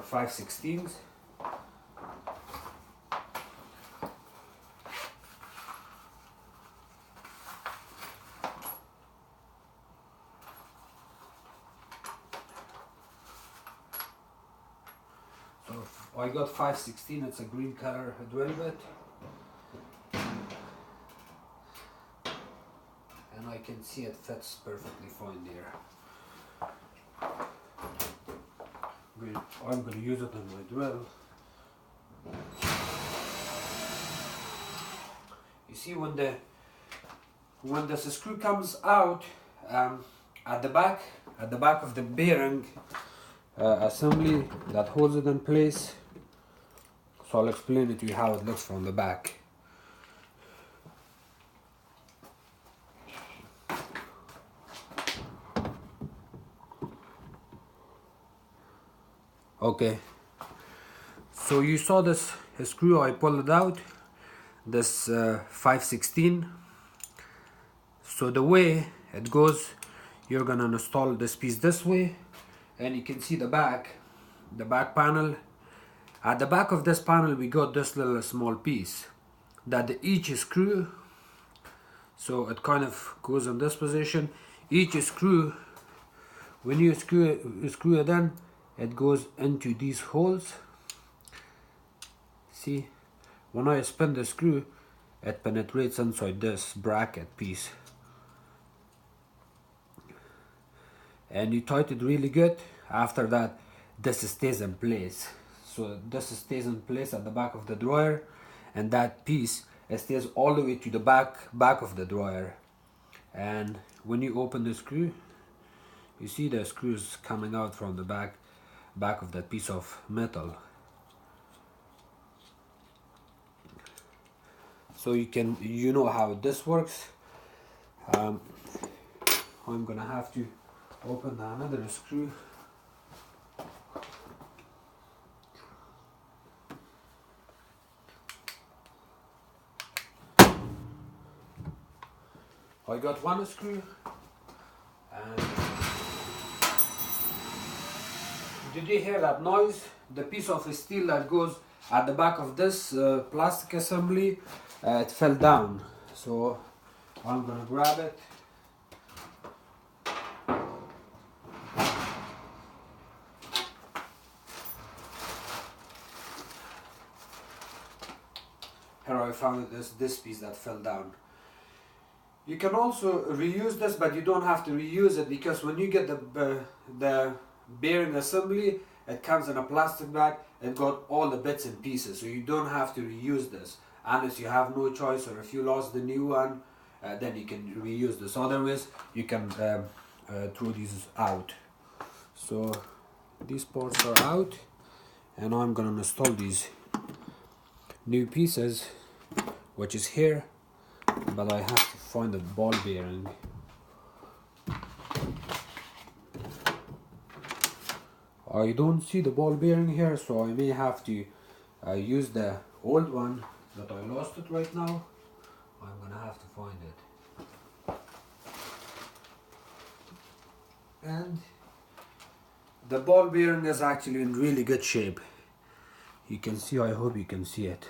5/16. So I got 5/16, it's a green color velvet. And I can see it fits perfectly fine there. I'm going to use it on my drill. You see, when the screw comes out at the back of the bearing assembly that holds it in place. So I'll explain it to you how it looks from the back. Okay, so you saw this screw, I pulled it out, this 5/16. So the way it goes, you're gonna install this piece this way, and you can see the back panel. At the back of this panel we got this little small piece that each screw, so it kind of goes in this position. Each screw, when you screw it in, it goes into these holes. See, when I spin the screw, it penetrates inside this bracket piece, and you tighten it really good. After that, this stays in place. So this stays in place at the back of the dryer, and that piece stays all the way to the back of the dryer. And when you open the screw, you see the screws coming out from the back of that piece of metal. So you know how this works. I'm gonna have to open another screw. I got one screw, and did you hear that noise? The piece of steel that goes at the back of this plastic assembly, it fell down. So I'm gonna grab it. Here I found this piece that fell down. You can also reuse this, but you don't have to reuse it, because when you get the bearing assembly, it comes in a plastic bag. It got all the bits and pieces, so you don't have to reuse this unless you have no choice, or if you lost the new one, then you can reuse this. Otherwise, you can throw these out. So these parts are out, and I'm gonna install these new pieces, which is here, but I have to find the ball bearing. I don't see the ball bearing here, so I may have to use the old one that I lost it right now. I'm gonna have to find it. And the ball bearing is actually in really good shape. You can see, I hope you can see it.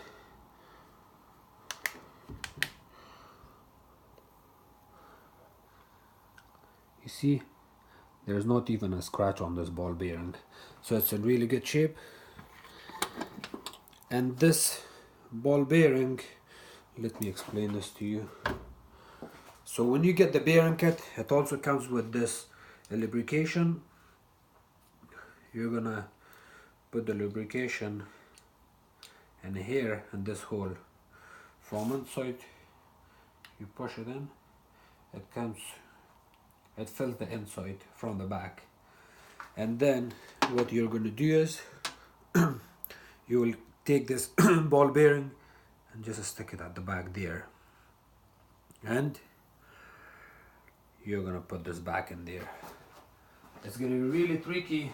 You see, there's not even a scratch on this ball bearing, so it's in really good shape. And this ball bearing, let me explain this to you. So when you get the bearing kit, it also comes with this lubrication. You're gonna put the lubrication in here, in this hole. From inside, you push it in, it fills the inside from the back. And then what you're going to do is you will take this ball bearing and just stick it at the back there, and you're going to put this back in there. It's going to be really tricky,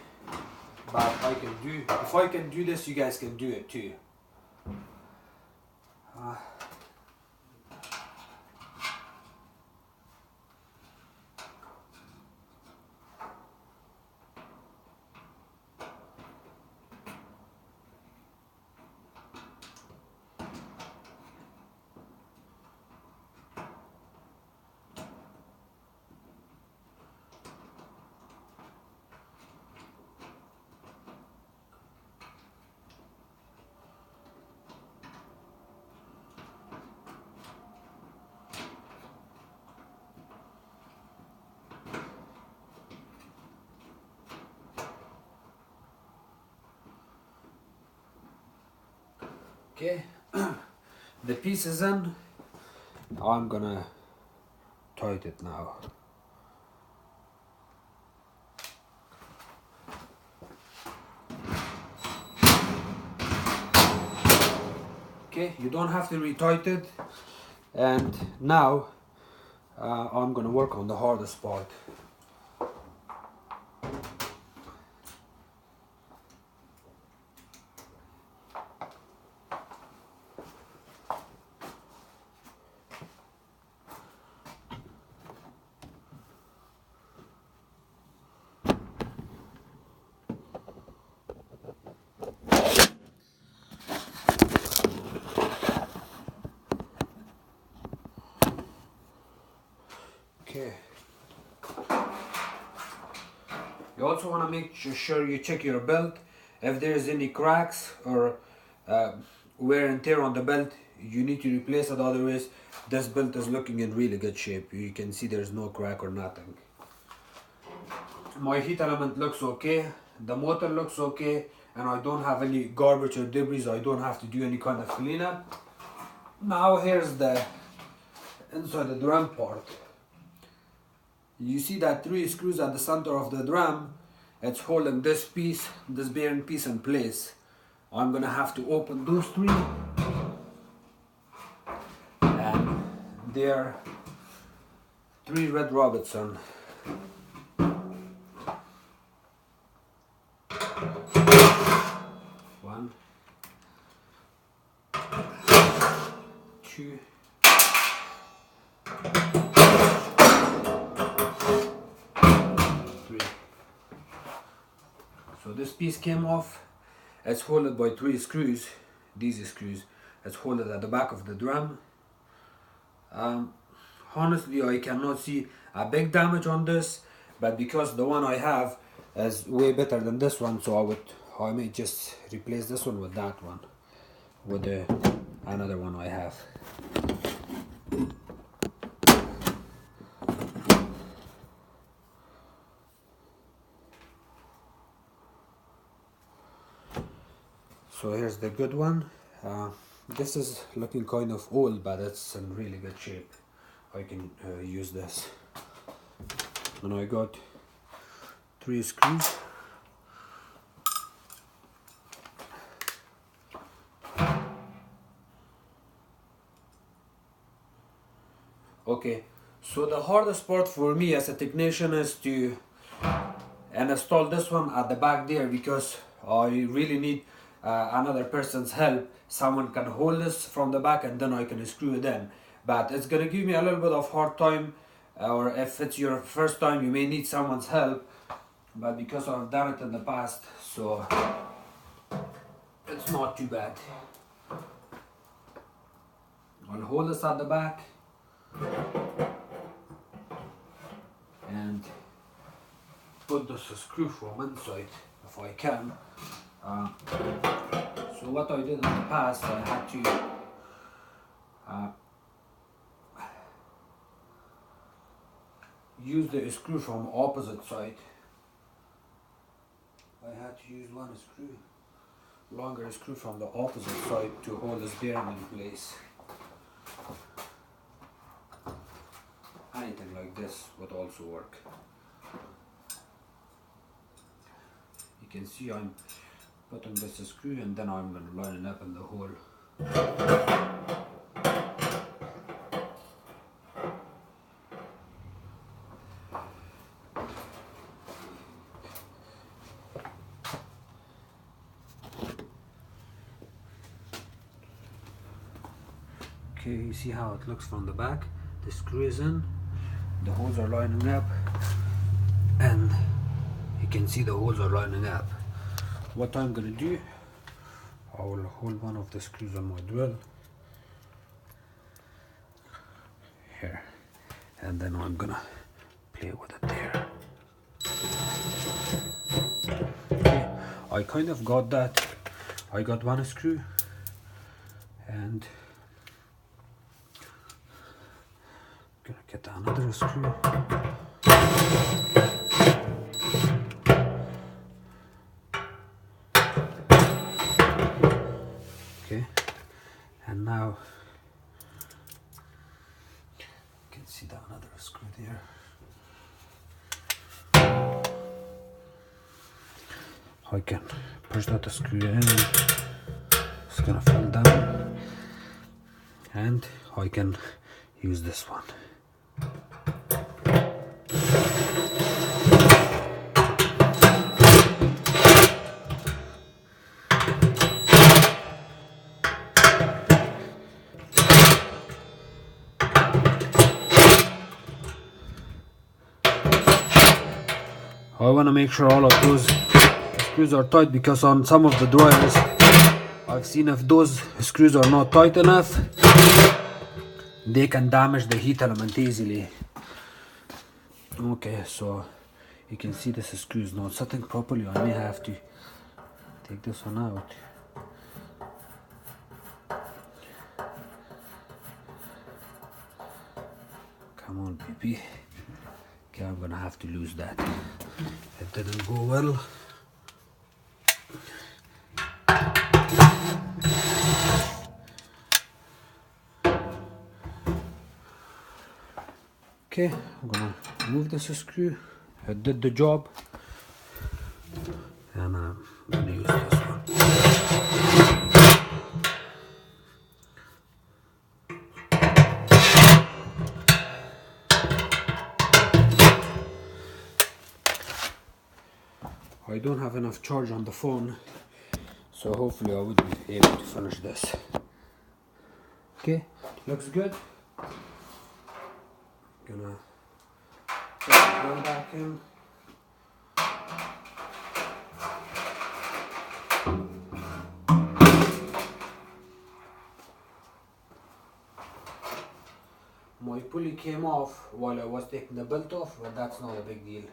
but if I can do this, you guys can do it too. Okay, the piece is in. I'm gonna tighten it now. Okay, you don't have to retighten it. And now I'm gonna work on the hardest part. Okay. You also want to make sure you check your belt. If there is any cracks or wear and tear on the belt, you need to replace it. Otherwise, this belt is looking in really good shape. You can see there's no crack or nothing. My heat element looks okay. The motor looks okay, and I don't have any garbage or debris. I don't have to do any kind of cleanup. Now here's the inside the drum part. You see that 3 screws at the center of the drum. It's holding this piece, this bearing piece in place. I'm gonna have to open those 3, and there are 3 red Robertson. One, 2, 3. So this piece came off. It's held by 3 screws. These screws. It's held at the back of the drum. Honestly, I cannot see a big damage on this, but because the one I have is way better than this one, so I may just replace this one with that one, with another one I have. So here's the good one. This is looking kind of old, but it's in really good shape. I can use this. And I got 3 screws. Okay, so the hardest part for me as a technician is to install this one at the back there, because I really need another person's help. Someone can hold this from the back and then I can screw it in. But it's gonna give me a little bit of hard time, or if it's your first time you may need someone's help, but because I've done it in the past, so it's not too bad. I'll hold this at the back and put this screw from inside if I can. So what I did in the past, I had to use the screw from opposite side. I had to use one screw, longer screw from the opposite side to hold this bearing in place. Anything like this would also work. You can see I'm putting this screw and then I'm going to line it up in the hole. Okay, you see how it looks from the back? The screw is in, the holes are lining up, and you can see the holes are lining up. What I'm gonna do, I will hold one of the screws on my drill here, and then I'm gonna play with it there. Okay, I kind of got that. I got one screw, and I'm gonna get another screw. Okay, And now you can see that another screw there. I can push that screw in, it's gonna fall down, and I can use this one. I want to make sure all of those screws are tight, because on some of the dryers I've seen if those screws are not tight enough, they can damage the heat element easily. Okay, so you can see this screw is not sitting properly. I may have to take this one out. Come on, baby. Okay, I'm gonna have to lose that. It didn't go well. Okay, I'm gonna remove this screw. It did the job, and I'm gonna use this one. I don't have enough charge on the phone, so hopefully I would be able to finish this. Okay, looks good. Gonna put the gun back in. My pulley came off while I was taking the belt off, but that's not a big deal.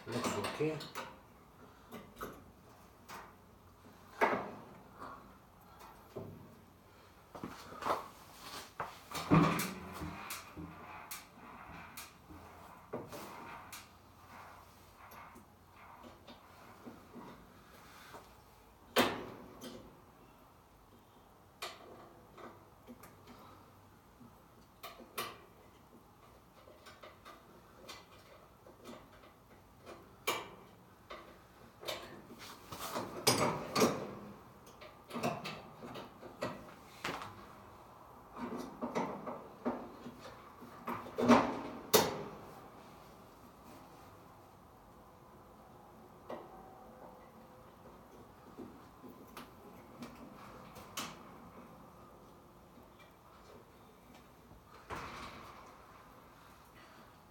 Looks okay.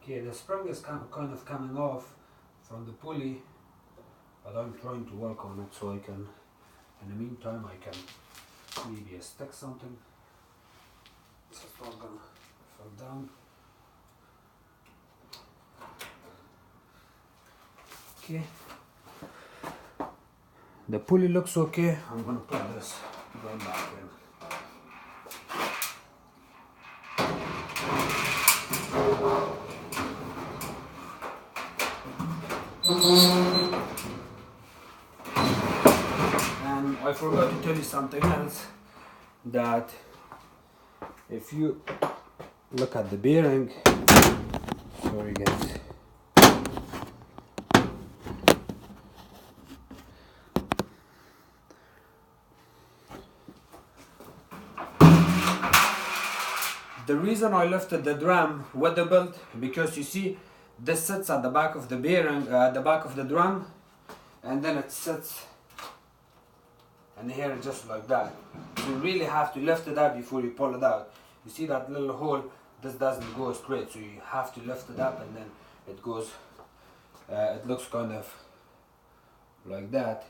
Okay, the spring is kind of coming off from the pulley, but I'm trying to work on it so I can, in the meantime, I can maybe stick something so it's not gonna fall down. Okay, the pulley looks okay. I'm gonna put this gun back in. And I forgot to tell you something else, that if you look at the bearing, sorry guys, the reason I lifted the drum with the belt, because you see this sits at the back of the bearing, at the back of the drum, and then it sits in here just like that. So you really have to lift it up before you pull it out. You see that little hole, this doesn't go straight, so you have to lift it up, and then it goes, it looks kind of like that.